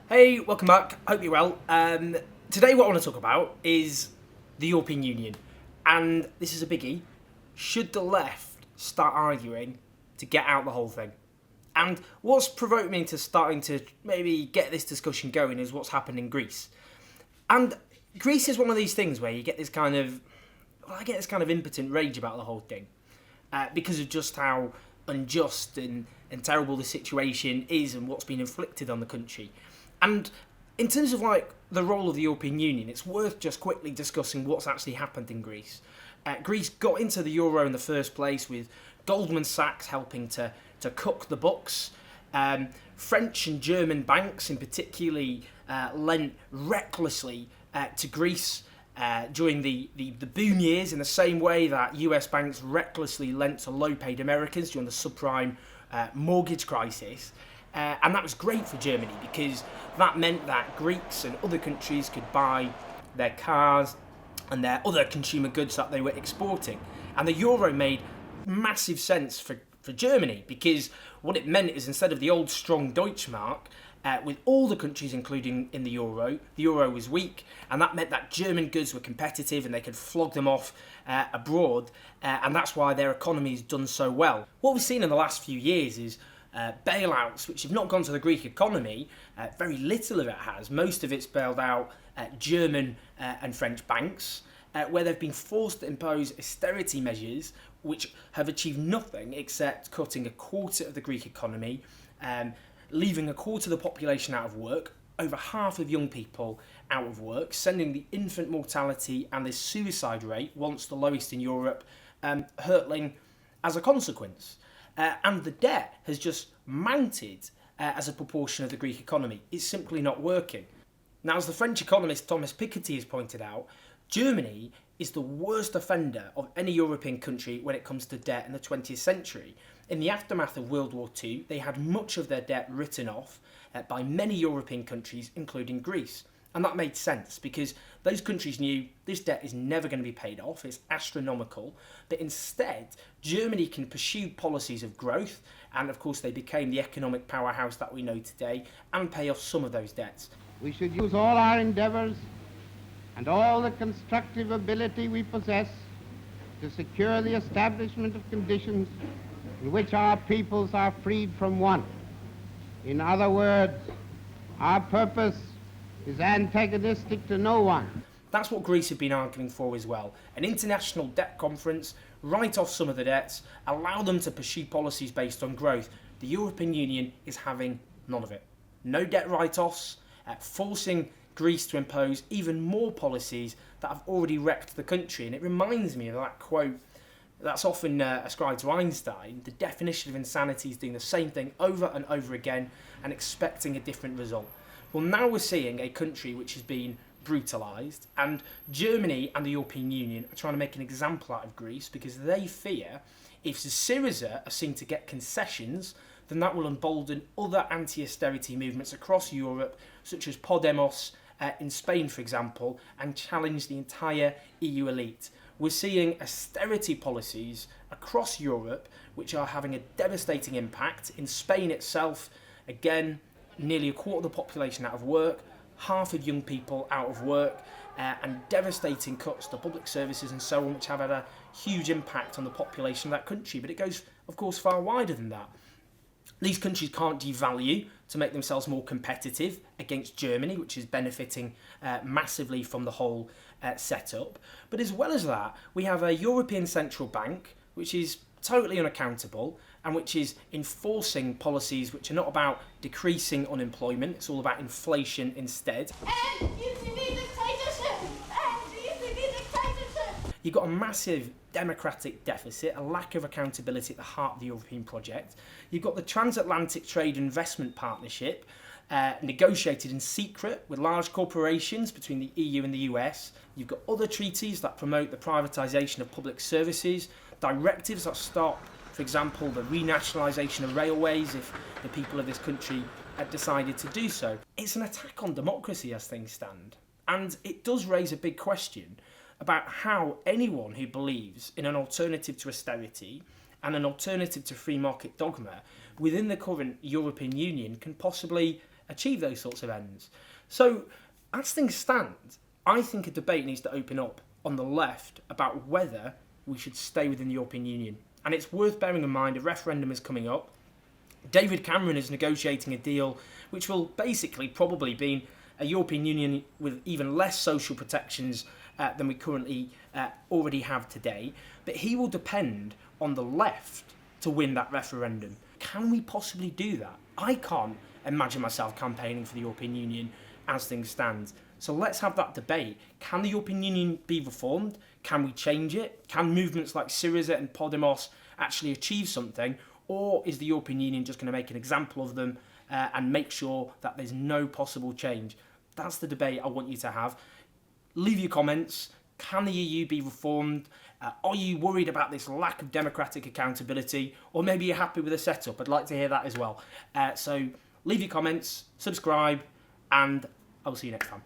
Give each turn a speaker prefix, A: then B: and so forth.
A: Hey, welcome back. Hope you're well. Today, what I want to talk about is the European Union, and this is a biggie. Should the left start arguing to get out the whole thing? And what's provoked me into starting to maybe get this discussion going is what's happened in Greece. And Greece is one of these things where you get this kind of, I get this kind of impotent rage about the whole thing because of just how unjust and terrible the situation is and what's been inflicted on the country. And in terms of the role of the European Union, it's worth just quickly discussing what's actually happened in Greece. Greece got into the euro in the first place with Goldman Sachs helping to cook the books. French and German banks in particularly lent recklessly to Greece during the boom years, in the same way that US banks recklessly lent to low-paid Americans during the subprime mortgage crisis. And that was great for Germany because that meant that Greeks and other countries could buy their cars and their other consumer goods that they were exporting. And the euro made massive sense for Germany because what it meant is, instead of the old strong Deutschmark, with all the countries including in the euro was weak, and that meant that German goods were competitive and they could flog them off abroad, and that's why their economy has done so well. What we've seen in the last few years is bailouts which have not gone to the Greek economy. Very little of it has. Most of it's bailed out German and French banks, where they've been forced to impose austerity measures which have achieved nothing except cutting a quarter of the Greek economy, leaving a quarter of the population out of work, over half of young people out of work, sending the infant mortality and the suicide rate, once the lowest in Europe, hurtling as a consequence. And the debt has just mounted as a proportion of the Greek economy. It's simply not working. Now, as the French economist Thomas Piketty has pointed out, Germany is the worst offender of any European country when it comes to debt in the 20th century. In the aftermath of World War II, they had much of their debt written off by many European countries, including Greece. And that made sense because those countries knew this debt is never going to be paid off, it's astronomical, but instead Germany can pursue policies of growth, and of course they became the economic powerhouse that we know today, and pay off some of those debts.
B: We should use all our endeavors and all the constructive ability we possess to secure the establishment of conditions in which our peoples are freed from want. In other words, our purpose is antagonistic to no one.
A: That's what Greece have been arguing for as well. An international debt conference, write off some of the debts, allow them to pursue policies based on growth. The European Union is having none of it. No debt write-offs, forcing Greece to impose even more policies that have already wrecked the country. And it reminds me of that quote that's often ascribed to Einstein: the definition of insanity is doing the same thing over and over again and expecting a different result. Well, now we're seeing a country which has been brutalised, and Germany and the European Union are trying to make an example out of Greece because they fear if Syriza are seen to get concessions, then that will embolden other anti-austerity movements across Europe, such as Podemos in Spain, for example, and challenge the entire EU elite. We're seeing austerity policies across Europe which are having a devastating impact. In Spain itself, again, nearly a quarter of the population out of work, half of young people out of work, and devastating cuts to public services and so on, which have had a huge impact on the population of that country. But it goes, of course, far wider than that. These countries can't devalue to make themselves more competitive against Germany, which is benefiting massively from the whole setup. But as well as that, we have a European Central Bank, which is totally unaccountable and which is enforcing policies which are not about decreasing unemployment, it's all about inflation instead.
C: And ECB dictatorship! And ECB dictatorship!
A: You've got a massive democratic deficit, a lack of accountability at the heart of the European project. You've got the Transatlantic Trade Investment Partnership, negotiated in secret with large corporations between the EU and the US. You've got other treaties that promote the privatisation of public services, directives that stop, for example, the renationalisation of railways if the people of this country had decided to do so. It's an attack on democracy as things stand. And it does raise a big question about how anyone who believes in an alternative to austerity and an alternative to free market dogma within the current European Union can possibly achieve those sorts of ends. So, as things stand, I think a debate needs to open up on the left about whether we should stay within the European Union. And it's worth bearing in mind a referendum is coming up. David Cameron is negotiating a deal which will basically probably be a European Union with even less social protections than we currently already have today. But he will depend on the left to win that referendum. Can we possibly do that? I can't imagine myself campaigning for the European Union as things stand. So let's have that debate. Can the European Union be reformed? Can we change it? Can movements like Syriza and Podemos actually achieve something? Or is the European Union just going to make an example of them and make sure that there's no possible change? That's the debate I want you to have. Leave your comments. Can the EU be reformed? Are you worried about this lack of democratic accountability? Or maybe you're happy with the setup? I'd like to hear that as well. So leave your comments, subscribe, and I will see you next time.